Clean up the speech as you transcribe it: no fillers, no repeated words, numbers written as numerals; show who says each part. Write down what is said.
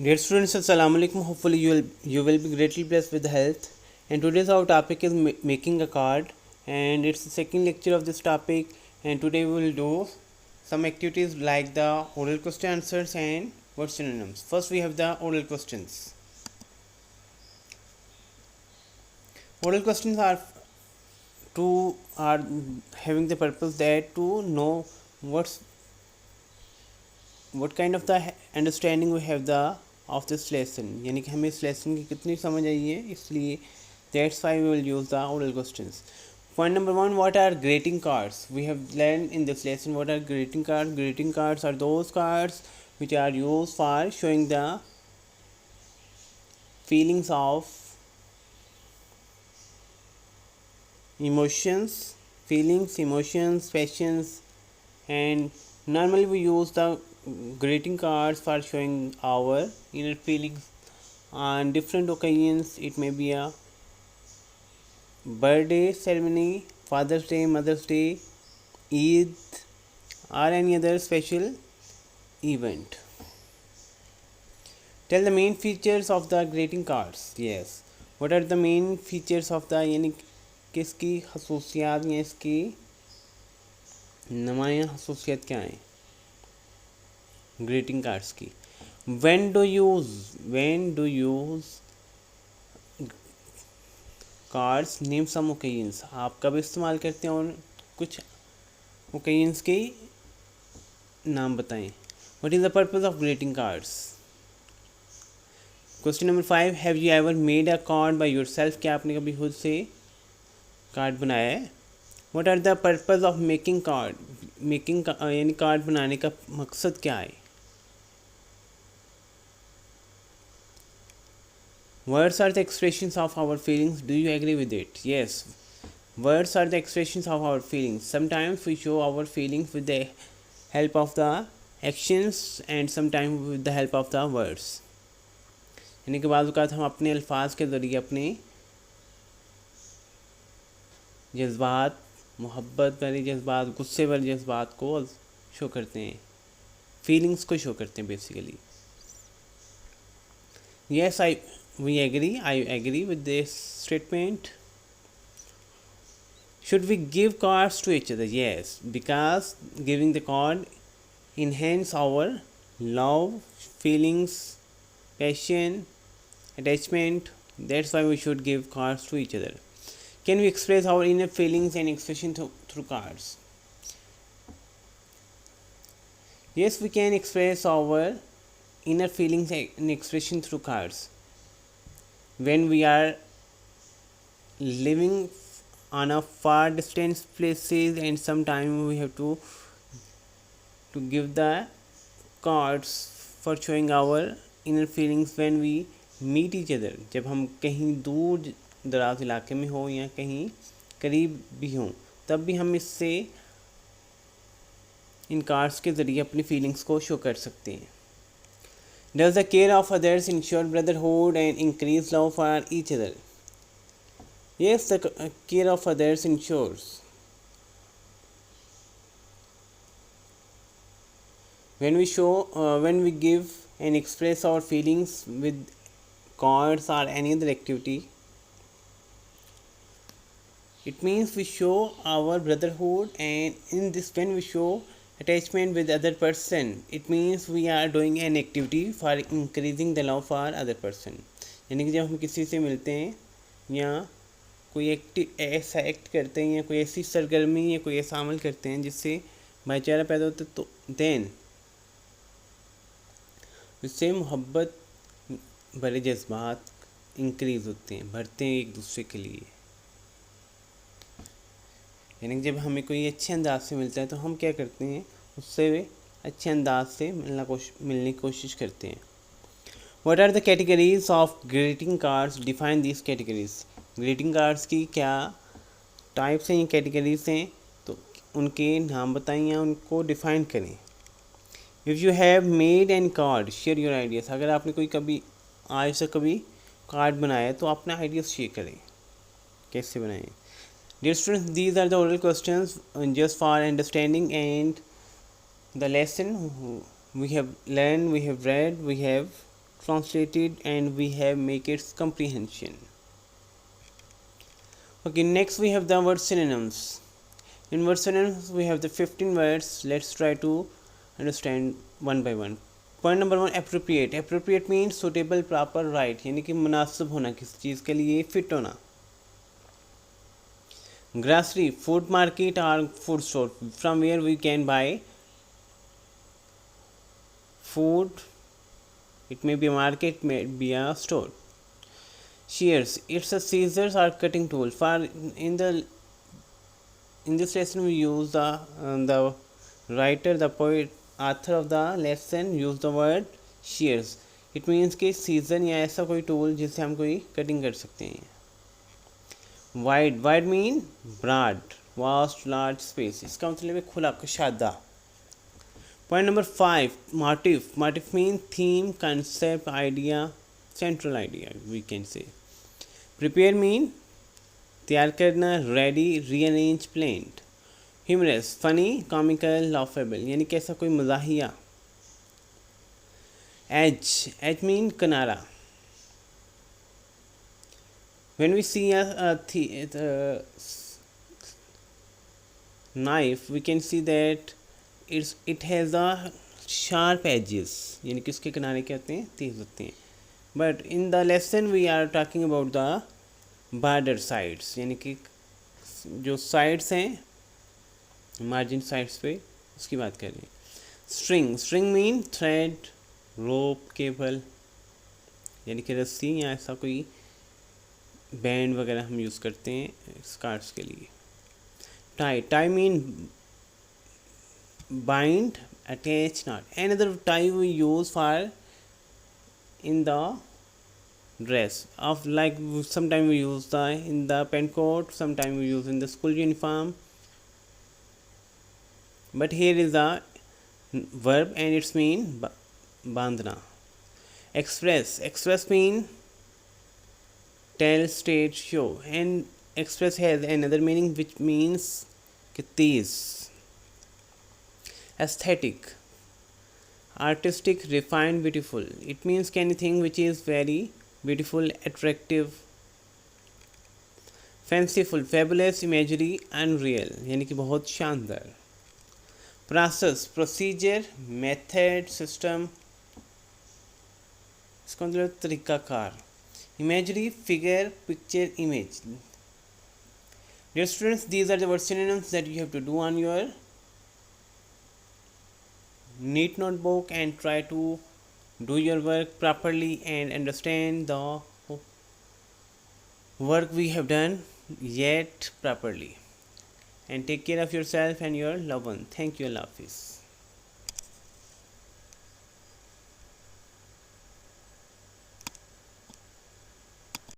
Speaker 1: Dear students, Assalamu alaikum. Hopefully, you will be greatly blessed with health. And today's our topic is making a card, and it's the second lecture of this topic. And today we will do some activities like the oral question answers and word synonyms. First, we have the oral questions. Oral questions are having the purpose that to know what kind of the understanding we have the of this lesson, यानी कि हमें इस lesson की कितनी समझ आई है, इसलिए that's why we will use the oral questions. Point number one, what are greeting cards? We have learned in this lesson what are greeting cards. Greeting cards are those cards which are used for showing the feelings of emotions, passions, and normally we use the greeting cards for showing our inner feelings on different occasions. It may be a birthday ceremony, Father's Day, Mother's Day, Eid, or any other special event. Tell the main features of the greeting cards. Yes, what are the main features of the, यानी कि इसकी खसूसियात या इसकी नुमायाँ खसूसियत क्या हैं greeting cards की. when do you use cards, name some occasions. आप कब इस्तेमाल करते हैं और कुछ ओकेजन्स के नाम बताएं. What is the purpose of greeting cards. Question number 5, have you ever made a card by yourself. क्या आपने कभी खुद से कार्ड बनाया है. What are the purpose of making card. यानी कार्ड बनाने का मकसद क्या है. Words are the expressions of our feelings. Do you agree with it? Yes. Words are the expressions of our feelings. Sometimes we show our feelings with the help of the actions and sometimes with the help of the words. यानी कि बाज़ औक़ात हम अपने अल्फाज के ज़रिए अपने जज्बात, मोहब्बत वाले जज्बात, गुस्से वाले जज्बात को शो करते हैं, फीलिंग्स को शो करते हैं basically. Yes, I agree with this statement. Should we give cards to each other? Yes, because giving the card enhance our love, feelings, passion, attachment. That's why we should give cards to each other. Can we express our inner feelings and expression through cards? Yes, we can express our inner feelings and expression through cards. When we are living on a far distant places and sometimes we have to give the cards for showing our inner feelings when we meet each other. जब हम कहीं दूर दराज इलाके में हो या कहीं करीब भी हों, तब भी हम इससे इन कार्ड्स के ज़रिए अपनी फीलिंग्स को शो कर सकते हैं. Does the care of others ensure brotherhood and increase love for each other? Yes, the care of others ensures. When we give and express our feelings with cards or any other activity, it means we show our brotherhood, and in this, when we show attachment with other person, it means we are doing an activity for increasing the love for other person. यानी कि जब हम किसी से मिलते हैं या कोई ऐसा एक्ट करते हैं या कोई ऐसी सरगर्मी या कोई ऐसा अमल करते हैं जिससे भाईचारा पैदा होता है, तो देन उससे मोहब्बत भरे जज्बात इंक्रीज़ होते हैं, बढ़ते हैं एक दूसरे के लिए. यानी कि जब हमें कोई अच्छे अंदाज से मिलता है तो हम क्या करते हैं, उससे अच्छे अंदाज से मिलने की कोशिश करते हैं. What are the categories of greeting cards? Define these categories. Greeting cards की क्या टाइप्स हैं या कैटेगरीज हैं, तो उनके नाम बताएं या उनको डिफ़ाइन करें. If you have made an card, share your ideas. अगर आपने कभी आज से कभी कार्ड बनाया तो अपने आइडियाज़ शेयर करें, कैसे बनाएं. Dear students, these are the oral questions just for understanding and the lesson we have learned, we have read, we have translated, and we have make its comprehension. Okay, next we have the word synonyms. In word synonyms we have the 15 words. Let's try to understand one by one. Point number one, appropriate. Appropriate mean suitable, proper, right, यानी कि मुनासिब होना, किसी चीज़ के लिए fit होना. Grocery, food market और food store, from where we can buy food. It may be a market, it may be a store. Shears, it's a scissors or cutting tool. For in this lesson we use the writer, the poet, author of the lesson use the word shears. It means कि season या ऐसा कोई tool जिससे हम कोई cutting कर सकते हैं. Wide, wide mean broad, vast, large space. इसका मतलब है खुला, कुशादा. Point number 5, motif. Motif means theme, concept, idea, central idea we can say. Prepare mean तैयार करना, ready, rearrange, planned. Humorous, funny, comical, laughable, यानी कैसा कोई मज़ाहिया. Edge, edge mean किनारा. When we see a knife, we can see that it has a sharp edges, यानी कि उसके किनारे क्या होते हैं, तेज होते हैं. But in the lesson we are talking about the border sides, यानी कि जो साइड्स हैं, मार्जिन साइड्स पे, उसकी बात कर रहे हैं. स्ट्रिंग, स्ट्रिंग मीन थ्रेड, रोप, केबल, यानी कि रस्सी या ऐसा कोई बैंड वगैरह हम यूज़ करते हैं स्कार्ट्स के लिए. Tie, tie mean bind, attach, knot. Another tie we use for in the dress of, like sometime we use the in the pen coat, sometime we use in the school uniform. But here is the verb and its mean bandhna. Express, express mean tell, state, show, and express has another meaning which means tease. Aesthetic, artistic, refined, beautiful. It means anything which is very beautiful, attractive. Fanciful, fabulous, imagery, unreal, यानी कि बहुत शानदार. Process, procedure, method, system, इसका मतलब तरीकाकार. Imagery, figure, picture, image. Dear students, these are the word synonyms that you have to do on your neat notebook and try to do your work properly and understand the work we have done yet properly. And take care of yourself and your loved one. Thank you. Allah Hafiz.